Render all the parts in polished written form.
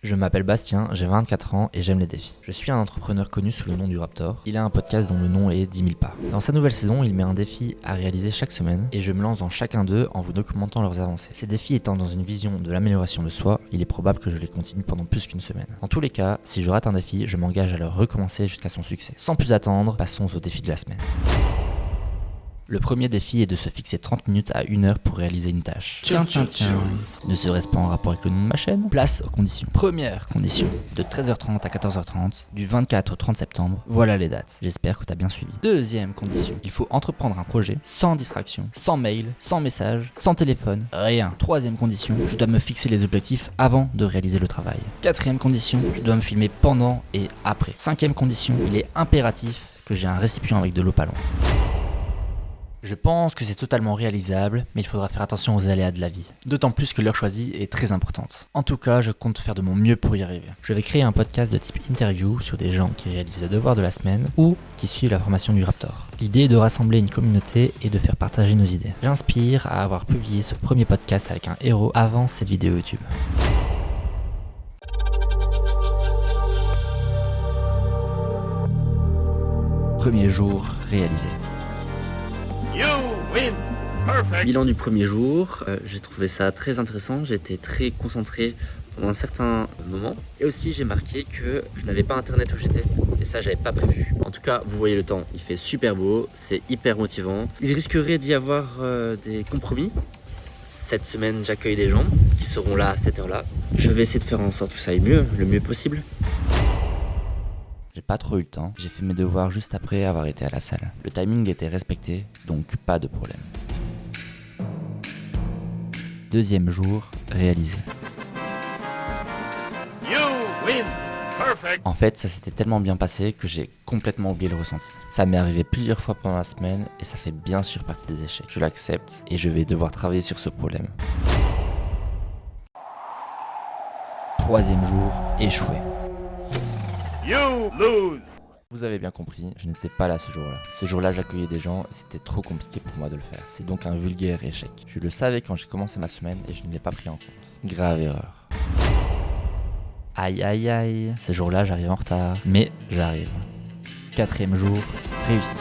Je m'appelle Bastien, j'ai 24 ans et j'aime les défis. Je suis un entrepreneur connu sous le nom du Raptor. Il a un podcast dont le nom est 10 000 pas. Dans sa nouvelle saison, il met un défi à réaliser chaque semaine et je me lance dans chacun d'eux en vous documentant leurs avancées. Ces défis étant dans une vision de l'amélioration de soi, il est probable que je les continue pendant plus qu'une semaine. En tous les cas, si je rate un défi, je m'engage à le recommencer jusqu'à son succès. Sans plus attendre, passons au défi de la semaine. Le premier défi est de se fixer 30 minutes à 1 heure pour réaliser une tâche. Tiens. Ne serait-ce pas en rapport avec le nom de ma chaîne ? Place aux conditions. Première condition, de 13h30 à 14h30, du 24 au 30 septembre, voilà les dates. J'espère que t'as bien suivi. Deuxième condition, il faut entreprendre un projet sans distraction, sans mail, sans message, sans téléphone, rien. Troisième condition, je dois me fixer les objectifs avant de réaliser le travail. Quatrième condition, je dois me filmer pendant et après. Cinquième condition, il est impératif que j'ai un récipient avec de l'eau pas loin. Je pense que c'est totalement réalisable, mais il faudra faire attention aux aléas de la vie. D'autant plus que l'heure choisie est très importante. En tout cas, je compte faire de mon mieux pour y arriver. Je vais créer un podcast de type interview sur des gens qui réalisent le devoir de la semaine ou qui suivent la formation du Raptor. L'idée est de rassembler une communauté et de faire partager nos idées. J'inspire à avoir publié ce premier podcast avec un héros avant cette vidéo YouTube. Premier jour réalisé. Bilan du premier jour, j'ai trouvé ça très intéressant, j'ai été très concentré pendant un certain moment. Et aussi j'ai marqué que je n'avais pas internet où j'étais, et ça j'avais pas prévu. En tout cas, vous voyez le temps, il fait super beau, c'est hyper motivant. Il risquerait d'y avoir des compromis. Cette semaine j'accueille des gens qui seront là à cette heure-là. Je vais essayer de faire en sorte que ça aille mieux, le mieux possible. J'ai pas trop eu le temps, j'ai fait mes devoirs juste après avoir été à la salle. Le timing était respecté, donc pas de problème. Deuxième jour, réalisé. En fait, ça s'était tellement bien passé que j'ai complètement oublié le ressenti. Ça m'est arrivé plusieurs fois pendant la semaine et ça fait bien sûr partie des échecs. Je l'accepte et je vais devoir travailler sur ce problème. Troisième jour, échoué. Vous avez bien compris, je n'étais pas là ce jour-là. Ce jour-là, j'accueillais des gens et c'était trop compliqué pour moi de le faire. C'est donc un vulgaire échec. Je le savais quand j'ai commencé ma semaine et je ne l'ai pas pris en compte. Grave erreur. Aïe, ce jour-là, j'arrive en retard. Mais j'arrive. Quatrième jour, réussi.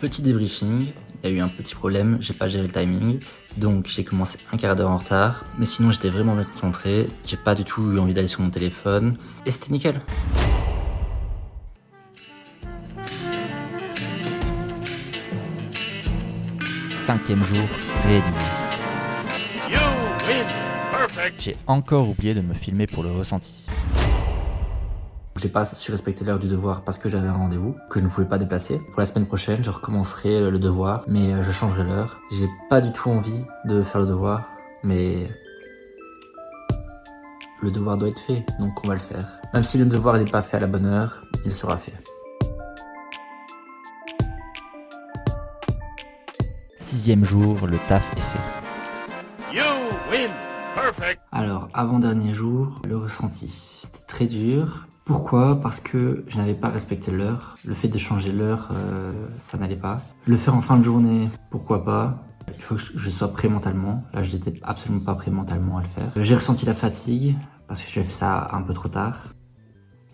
Petit débriefing. Il y a eu un petit problème, j'ai pas géré le timing, donc j'ai commencé un quart d'heure en retard, mais sinon j'étais vraiment bien concentré, j'ai pas du tout eu envie d'aller sur mon téléphone, et c'était nickel. Cinquième jour, réalisé. J'ai encore oublié de me filmer pour le ressenti. J'ai pas su respecter l'heure du devoir parce que j'avais un rendez-vous que je ne pouvais pas déplacer. Pour la semaine prochaine, je recommencerai le devoir, mais je changerai l'heure. J'ai pas du tout envie de faire le devoir, mais le devoir doit être fait, donc on va le faire. Même si le devoir n'est pas fait à la bonne heure, il sera fait. Sixième jour, le taf est fait. Alors, avant-dernier jour, le ressenti. C'était très dur. Pourquoi ? Parce que je n'avais pas respecté l'heure. Le fait de changer l'heure, ça n'allait pas. Le faire en fin de journée, pourquoi pas ? Il faut que je sois prêt mentalement. Là, je n'étais absolument pas prêt mentalement à le faire. J'ai ressenti la fatigue parce que j'ai fait ça un peu trop tard.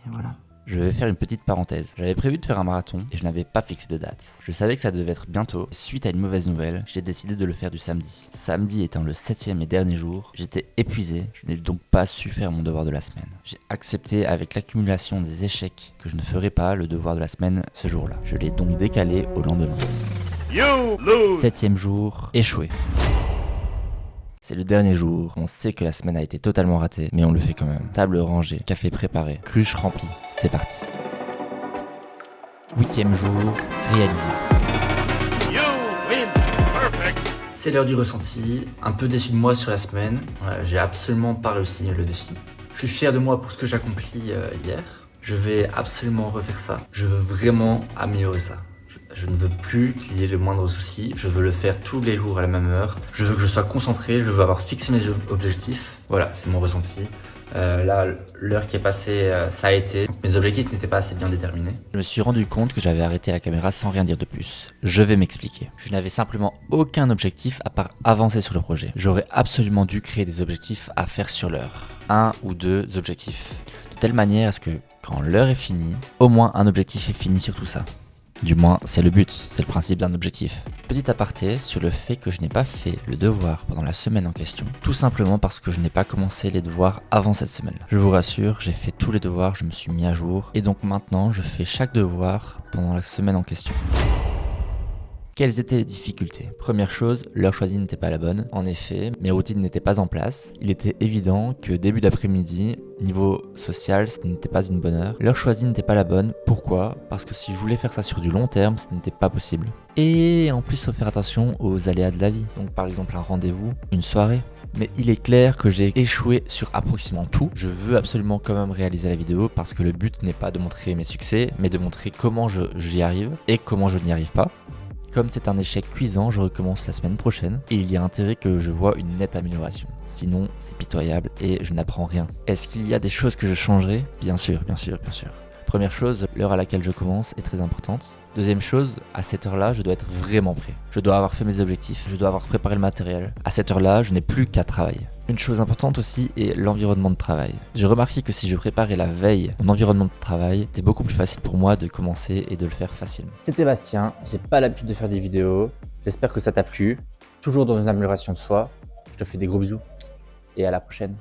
Et voilà. Je vais faire une petite parenthèse. J'avais prévu de faire un marathon et je n'avais pas fixé de date. Je savais que ça devait être bientôt. Suite à une mauvaise nouvelle, j'ai décidé de le faire du samedi. Samedi étant le 7e et dernier jour, j'étais épuisé. Je n'ai donc pas su faire mon devoir de la semaine. J'ai accepté avec l'accumulation des échecs que je ne ferais pas le devoir de la semaine ce jour-là. Je l'ai donc décalé au lendemain. 7e jour, échoué. C'est le dernier jour, on sait que la semaine a été totalement ratée, mais on le fait quand même. Table rangée, café préparé, cruche remplie, c'est parti. 8e jour, réalisé. C'est l'heure du ressenti, un peu déçu de moi sur la semaine. J'ai absolument pas réussi le défi. Je suis fier de moi pour ce que j'ai accompli hier. Je vais absolument refaire ça. Je veux vraiment améliorer ça. Je ne veux plus qu'il y ait le moindre souci. Je veux le faire tous les jours à la même heure. Je veux que je sois concentré. Je veux avoir fixé mes objectifs. Voilà, c'est mon ressenti. Là, l'heure qui est passée, ça a été. Mes objectifs n'étaient pas assez bien déterminés. Je me suis rendu compte que j'avais arrêté la caméra sans rien dire de plus. Je vais m'expliquer. Je n'avais simplement aucun objectif à part avancer sur le projet. J'aurais absolument dû créer des objectifs à faire sur l'heure. 1 ou 2 objectifs. De telle manière à ce que, quand l'heure est finie, au moins un objectif est fini sur tout ça. Du moins, c'est le but, c'est le principe d'un objectif. Petit aparté sur le fait que je n'ai pas fait le devoir pendant la semaine en question, tout simplement parce que je n'ai pas commencé les devoirs avant cette semaine. Je vous rassure, j'ai fait tous les devoirs, je me suis mis à jour, et donc maintenant je fais chaque devoir pendant la semaine en question. Quelles étaient les difficultés? Première chose, l'heure choisie n'était pas la bonne. En effet, mes routines n'étaient pas en place. Il était évident que début d'après-midi, niveau social, ce n'était pas une bonne heure. L'heure choisie n'était pas la bonne. Pourquoi? Parce que si je voulais faire ça sur du long terme, ce n'était pas possible. Et en plus, il faut faire attention aux aléas de la vie. Donc par exemple un rendez-vous, une soirée. Mais il est clair que j'ai échoué sur approximativement tout. Je veux absolument quand même réaliser la vidéo parce que le but n'est pas de montrer mes succès, mais de montrer comment j'y arrive et comment je n'y arrive pas. Comme c'est un échec cuisant, je recommence la semaine prochaine et il y a intérêt que je vois une nette amélioration. Sinon, c'est pitoyable et je n'apprends rien. Est-ce qu'il y a des choses que je changerai? Bien sûr. Première chose, l'heure à laquelle je commence est très importante. Deuxième chose, à cette heure-là, je dois être vraiment prêt. Je dois avoir fait mes objectifs, je dois avoir préparé le matériel. À cette heure-là, je n'ai plus qu'à travailler. Une chose importante aussi est l'environnement de travail. J'ai remarqué que si je préparais la veille mon environnement de travail, c'était beaucoup plus facile pour moi de commencer et de le faire facilement. C'était Bastien, j'ai pas l'habitude de faire des vidéos. J'espère que ça t'a plu. Toujours dans une amélioration de soi. Je te fais des gros bisous et à la prochaine.